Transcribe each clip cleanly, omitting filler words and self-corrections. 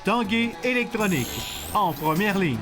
Tanguay Électronique, en première ligne.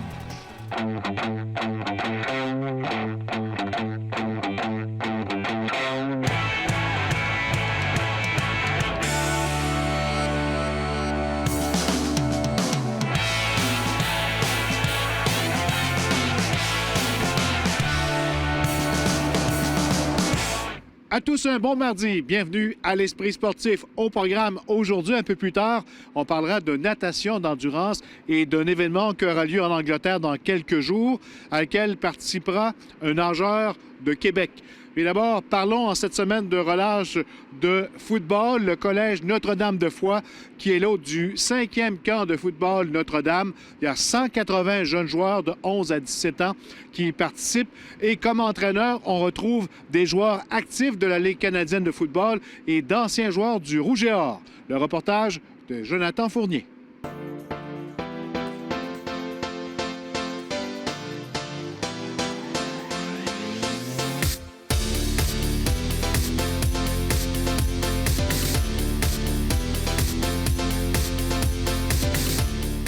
À tous un bon mardi. Bienvenue à l'Esprit sportif. Au programme aujourd'hui, un peu plus tard, on parlera de natation d'endurance et d'un événement qui aura lieu en Angleterre dans quelques jours, à lequel participera un nageur de Québec. Mais d'abord, parlons en cette semaine de relâche de football. Le Collège Notre-Dame de Foix, qui est l'hôte du 5e camp de football Notre-Dame. Il y a 180 jeunes joueurs de 11 à 17 ans qui y participent. Et comme entraîneur, on retrouve des joueurs actifs de la Ligue canadienne de football et d'anciens joueurs du Rouge et Or. Le reportage de Jonathan Fournier.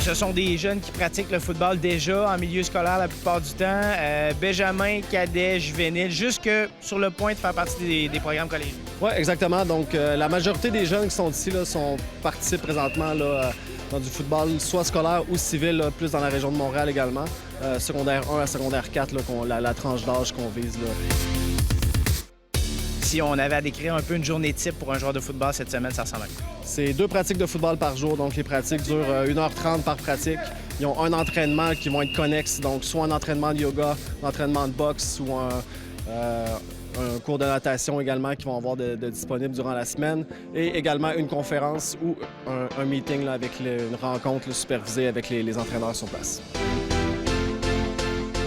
Ce sont des jeunes qui pratiquent le football déjà en milieu scolaire la plupart du temps, benjamin, cadet, juvénile, jusque sur le point de faire partie des programmes collégiaux. Oui, exactement. Donc, la majorité des jeunes qui sont ici participent présentement dans du football, soit scolaire ou civil, là, plus dans la région de Montréal également. Secondaire 1 à secondaire 4, là, la tranche d'âge qu'on vise. Là. Si on avait à décrire un peu une journée type pour un joueur de football cette semaine, ça ressemble à quoi? C'est 2 pratiques de football par jour, donc les pratiques durent 1h30 par pratique. Ils ont un entraînement qui vont être connexes, donc soit un entraînement de yoga, un entraînement de boxe ou un cours de natation également qui vont avoir de disponible durant la semaine. Et également une conférence ou un meeting là, avec une rencontre supervisée avec les entraîneurs sur place.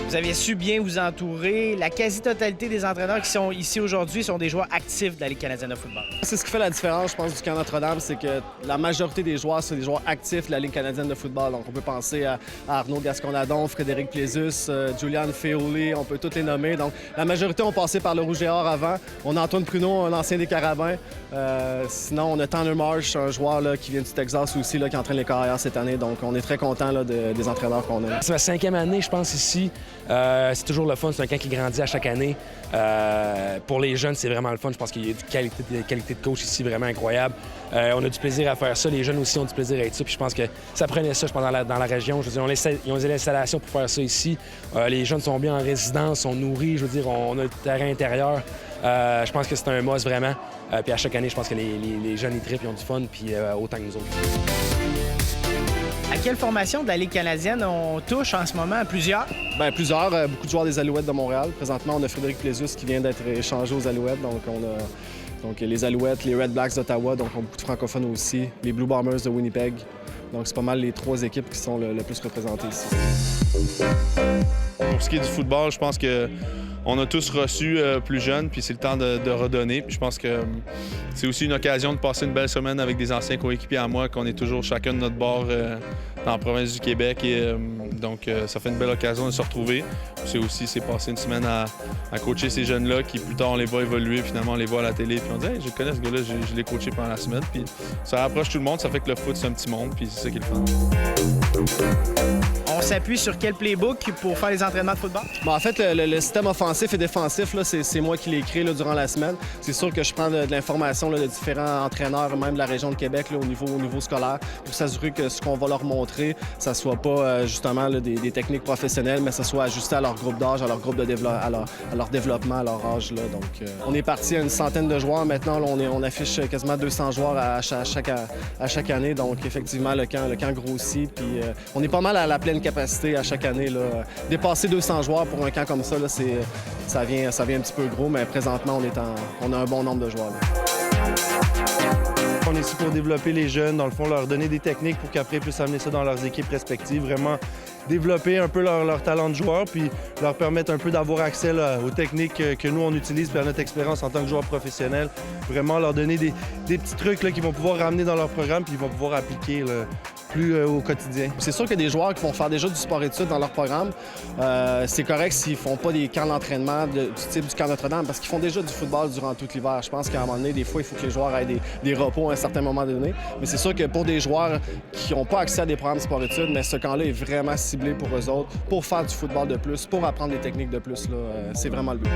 Vous avez su bien vous entourer. La quasi-totalité des entraîneurs qui sont ici aujourd'hui sont des joueurs actifs de la Ligue canadienne de football. C'est ce qui fait la différence, je pense, du camp Notre-Dame, c'est que la majorité des joueurs, c'est des joueurs actifs de la Ligue canadienne de football. Donc, on peut penser à Arnaud Gascon-Ladon, Frédéric Plézus, Julian Féouli, on peut tous les nommer. Donc, la majorité ont passé par le Rouge et Or avant. On a Antoine Pruneau, un ancien des Carabins. Sinon, on a Tanner Marsh, un joueur là, qui vient du Texas aussi, là, qui entraîne les carrières cette année. Donc, on est très content des entraîneurs qu'on a. C'est ma 5e année, je pense, ici. C'est toujours le fun. C'est un camp qui grandit à chaque année. Pour les jeunes, c'est vraiment le fun. Je pense qu'il y a une qualité de coach ici vraiment incroyable. On a du plaisir à faire ça. Les jeunes aussi ont du plaisir à être ici. Puis je pense que ça prenait ça, je pense, dans la région. Je veux dire, ils ont des installations pour faire ça ici. Les jeunes sont bien en résidence, sont nourris. Je veux dire, on a le terrain intérieur. Je pense que c'est un must vraiment. Puis à chaque année, je pense que les jeunes, ils trippent, ils ont du fun, puis autant que nous autres. À quelle formation de la Ligue canadienne on touche en ce moment? Plusieurs? Bien, plusieurs. Beaucoup de joueurs des Alouettes de Montréal. Présentement, on a Frédéric Plézus qui vient d'être échangé aux Alouettes. Donc, les Alouettes, les Red Blacks d'Ottawa, donc on a beaucoup de francophones aussi. Les Blue Bombers de Winnipeg. Donc, c'est pas mal les 3 équipes qui sont le plus représentées ici. Pour ce qui est du football, je pense que on a tous reçu plus jeunes, puis c'est le temps de redonner. Puis je pense que c'est aussi une occasion de passer une belle semaine avec des anciens coéquipiers à moi, qu'on est toujours chacun de notre bord dans la province du Québec. Et, donc, ça fait une belle occasion de se retrouver. C'est passer une semaine à coacher ces jeunes-là qui, plus tard, on les voit évoluer. Finalement, on les voit à la télé. Puis on dit « Hey, je connais ce gars-là, je l'ai coaché pendant la semaine. » Puis ça rapproche tout le monde. Ça fait que le foot, c'est un petit monde. Puis c'est ça qui est le fun. On s'appuie sur quel playbook pour faire les entraînements de football? Bon, en fait, le système offensif et défensif, là, c'est moi qui l'ai créé là, durant la semaine. C'est sûr que je prends de l'information là, de différents entraîneurs, même de la région de Québec, là, au niveau scolaire, pour s'assurer que ce qu'on va leur montrer, ça soit pas justement là, des techniques professionnelles, mais ça soit ajusté à leur groupe d'âge, à leur groupe de à leur développement, à leur âge. Là. Donc, on est parti à une centaine de joueurs. Maintenant, là, on affiche quasiment 200 joueurs à chaque année. Donc, effectivement, le camp grossit. Puis, on est pas mal à la pleine capacité à chaque année. Là. Dépasser 200 joueurs pour un camp comme ça, là, ça vient un petit peu gros, mais présentement, on a un bon nombre de joueurs. Là. On est ici pour développer les jeunes, dans le fond, leur donner des techniques pour qu'après ils puissent amener ça dans leurs équipes respectives, vraiment développer un peu leur talent de joueur, puis leur permettre un peu d'avoir accès là, aux techniques que nous, on utilise, puis à notre expérience en tant que joueur professionnel. Vraiment leur donner des petits trucs là, qu'ils vont pouvoir ramener dans leur programme, puis ils vont pouvoir appliquer là, plus au quotidien. C'est sûr qu'il y a des joueurs qui vont faire déjà du sport-études dans leur programme. C'est correct s'ils font pas des camps d'entraînement du type du camp Notre-Dame parce qu'ils font déjà du football durant tout l'hiver. Je pense qu'à un moment donné, des fois, il faut que les joueurs aient des repos à un certain moment donné. Mais c'est sûr que pour des joueurs qui n'ont pas accès à des programmes de sport-études, mais ce camp-là est vraiment ciblé pour eux autres, pour faire du football de plus, pour apprendre des techniques de plus. C'est vraiment le but.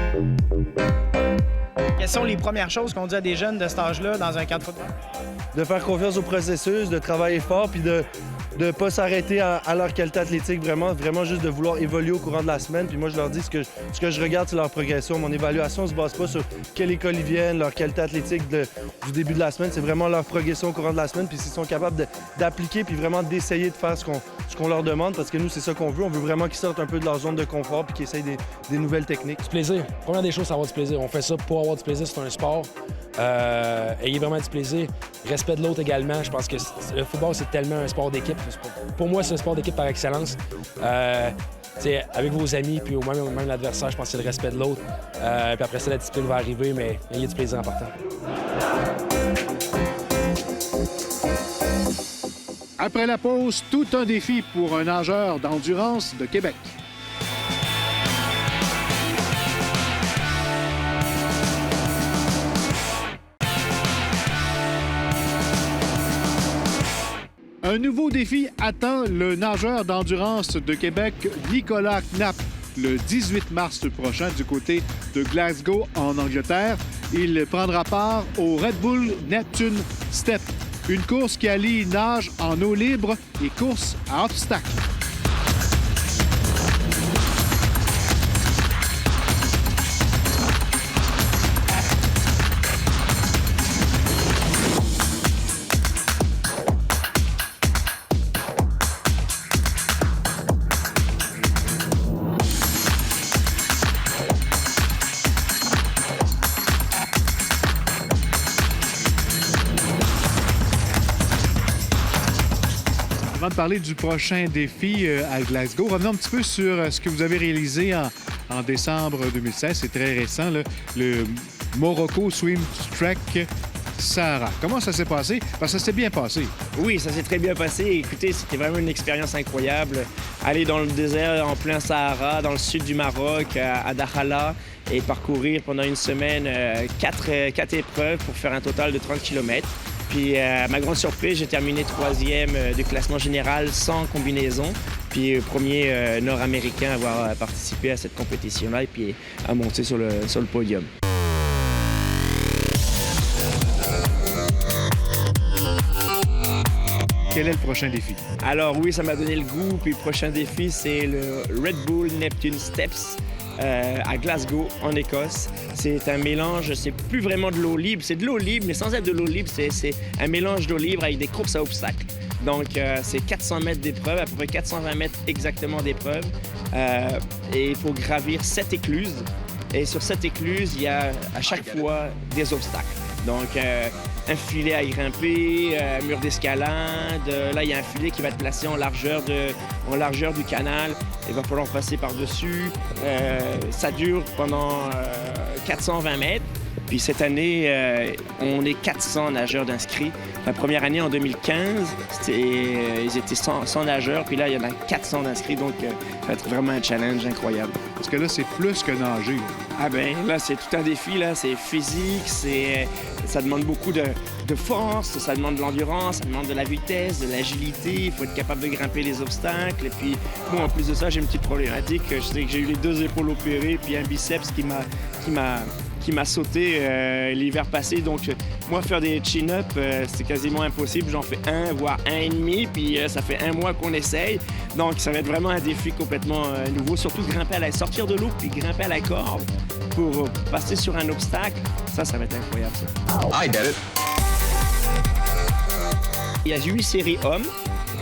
Quelles sont les premières choses qu'on dit à des jeunes de cet âge-là dans un camp de football? De faire confiance au processus, de travailler fort, puis de ne pas s'arrêter à leur qualité athlétique, vraiment juste de vouloir évoluer au courant de la semaine. Puis moi, je leur dis ce que je regarde, c'est leur progression. Mon évaluation ne se base pas sur quelle école ils viennent, leur qualité athlétique du début de la semaine. C'est vraiment leur progression au courant de la semaine. Puis s'ils sont capables d'appliquer, puis vraiment d'essayer de faire ce qu'on leur demande, parce que nous, c'est ça qu'on veut. On veut vraiment qu'ils sortent un peu de leur zone de confort puis qu'ils essayent des nouvelles techniques. Du plaisir. Première des choses, c'est avoir du plaisir. On fait ça pour avoir du plaisir, c'est un sport. Ayez vraiment du plaisir. Respect de l'autre également. Je pense que le football, c'est tellement un sport d'équipe. Pour moi, c'est un sport d'équipe par excellence. Avec vos amis, puis même l'adversaire, je pense que c'est le respect de l'autre. Puis après ça, la discipline va arriver, mais ayez du plaisir en partant. Après la pause, tout un défi pour un nageur d'endurance de Québec. Un nouveau défi attend le nageur d'endurance de Québec, Nicolas Knapp, le 18 mars prochain du côté de Glasgow, en Angleterre. Il prendra part au Red Bull Neptune Step, une course qui allie nage en eau libre et course à obstacles. Avant de parler du prochain défi à Glasgow, revenons un petit peu sur ce que vous avez réalisé en décembre 2016. C'est très récent, là, le Morocco Swim Trek Sahara. Comment ça s'est passé? Parce que ça s'est bien passé. Oui, ça s'est très bien passé. Écoutez, c'était vraiment une expérience incroyable. Aller dans le désert en plein Sahara, dans le sud du Maroc, à Dakhla, et parcourir pendant une semaine 4 épreuves pour faire un total de 30 km. Puis, à ma grande surprise, j'ai terminé 3e du classement général sans combinaison. Puis, premier Nord-Américain à avoir participé à cette compétition-là et puis à monter sur le podium. Quel est le prochain défi? Alors oui, ça m'a donné le goût. Puis le prochain défi, c'est le Red Bull Neptune Steps à Glasgow, en Écosse. C'est un mélange, c'est plus vraiment de l'eau libre. C'est de l'eau libre, mais sans être de l'eau libre, c'est un mélange d'eau libre avec des courses à obstacles. Donc, c'est 400 mètres d'épreuve, à peu près 420 mètres exactement d'épreuve. Et il faut gravir 7 écluses. Et sur cette écluse, il y a à chaque fois des obstacles. Donc, un filet à grimper, un mur d'escalade. Là, il y a un filet qui va être placé en largeur du canal. Il va falloir passer par-dessus. Ça dure pendant 420 mètres. Puis cette année, on est 400 nageurs d'inscrits. La première année, en 2015, ils étaient 100 nageurs. Puis là, il y en a 400 d'inscrits. Donc, ça va être vraiment un challenge incroyable. Parce que là, c'est plus que nager. Là. Ah ben là, c'est tout un défi. Là, c'est physique, ça demande beaucoup de force, ça demande de l'endurance, ça demande de la vitesse, de l'agilité. Il faut être capable de grimper les obstacles. Et puis, bon, en plus de ça, j'ai une petite problématique. Je sais que j'ai eu les 2 épaules opérées, puis un biceps qui m'a sauté l'hiver passé. Donc, moi, faire des chin-up, c'est quasiment impossible. J'en fais 1, voire 1,5, puis ça fait 1 mois qu'on essaye. Donc, ça va être vraiment un défi complètement nouveau. Surtout sortir de l'eau, puis grimper à la corde pour passer sur un obstacle. Ça va être incroyable, ça. I get it. Il y a 8 séries hommes,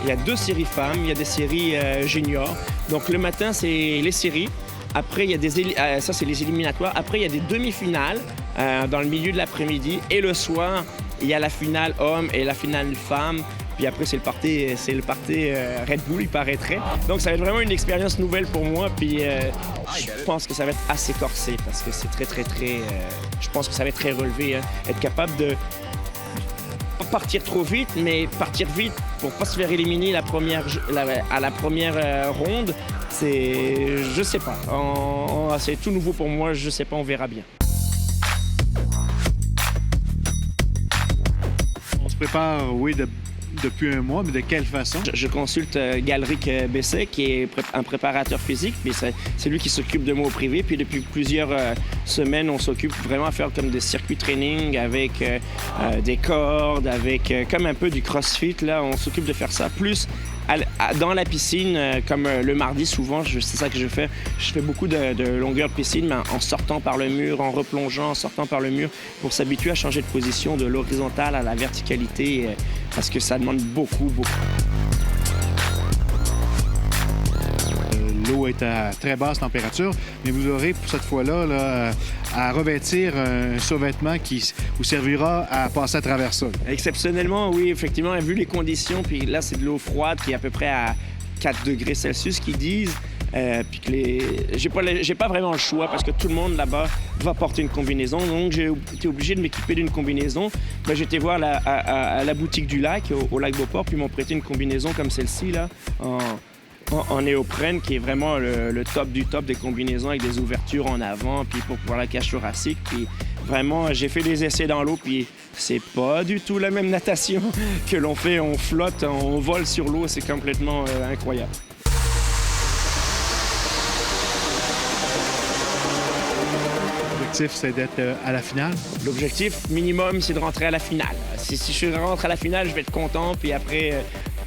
il y a 2 séries femmes, il y a des séries juniors. Donc, le matin, c'est les séries. Après, il y a ça, c'est les éliminatoires. Après, il y a des demi-finales dans le milieu de l'après-midi. Et le soir, il y a la finale homme et la finale femme. Puis après, c'est le party Red Bull, il paraîtrait. Donc, ça va être vraiment une expérience nouvelle pour moi. Puis, je pense que ça va être assez corsé parce que c'est très... je pense que ça va être très relevé. Hein. Être capable de... partir trop vite, mais partir vite pour pas se faire éliminer à la première ronde, je sais pas. C'est tout nouveau pour moi, je sais pas, on verra bien. On se prépare, oui, depuis un mois, mais de quelle façon? Je consulte Galric Besset, qui est un préparateur physique, puis c'est lui qui s'occupe de moi au privé. Puis depuis plusieurs semaines, on s'occupe vraiment à faire comme des circuits training avec des cordes, avec comme un peu du crossfit. Là, on s'occupe de faire ça plus dans la piscine, comme le mardi souvent, c'est ça que je fais. Je fais beaucoup de longueur de piscine, mais en sortant par le mur, en replongeant, en sortant par le mur, pour s'habituer à changer de position de l'horizontale à la verticalité, parce que ça demande beaucoup. L'eau est à très basse température, mais vous aurez pour cette fois-là là, à revêtir un survêtement qui vous servira à passer à travers ça. Exceptionnellement, oui, effectivement, vu les conditions, puis là, c'est de l'eau froide qui est à peu près à 4 degrés Celsius qu'ils disent. Puis que j'ai pas vraiment le choix parce que tout le monde là-bas va porter une combinaison. Donc, j'ai été obligé de m'équiper d'une combinaison. Ben, j'étais voir à la boutique du lac, au lac Beauport, puis ils m'ont prêté une combinaison comme celle-ci, là, en néoprène, qui est vraiment le top du top des combinaisons avec des ouvertures en avant, puis pour la cage thoracique. Puis vraiment, j'ai fait des essais dans l'eau, puis c'est pas du tout la même natation que l'on fait. On flotte, on vole sur l'eau, c'est complètement incroyable. L'objectif, c'est d'être à la finale? L'objectif minimum, c'est de rentrer à la finale. Si je rentre à la finale, je vais être content, puis après,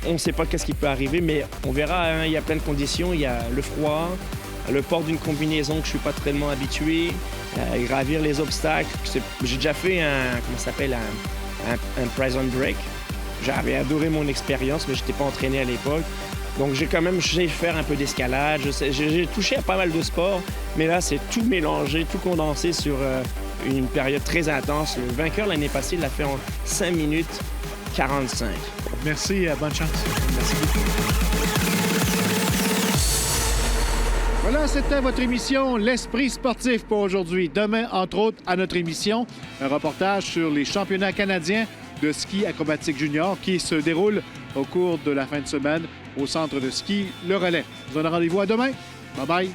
on ne sait pas qu'est-ce qui peut arriver, mais on verra. Hein, il y a plein de conditions. Il y a le froid, le port d'une combinaison que je ne suis pas tellement habitué, gravir les obstacles. J'ai déjà fait un prison break. J'avais adoré mon expérience, mais je n'étais pas entraîné à l'époque. Donc, j'ai faire un peu d'escalade. J'ai touché à pas mal de sports, mais là, c'est tout mélangé, tout condensé sur une période très intense. Le vainqueur l'année passée, il l'a fait en 5 minutes 45. Merci, bonne chance. Merci beaucoup. Voilà, c'était votre émission L'Esprit sportif pour aujourd'hui. Demain, entre autres, à notre émission, un reportage sur les championnats canadiens de ski acrobatique junior qui se déroulent au cours de la fin de semaine au centre de ski Le Relais. Je vous donne rendez-vous à demain. Bye-bye.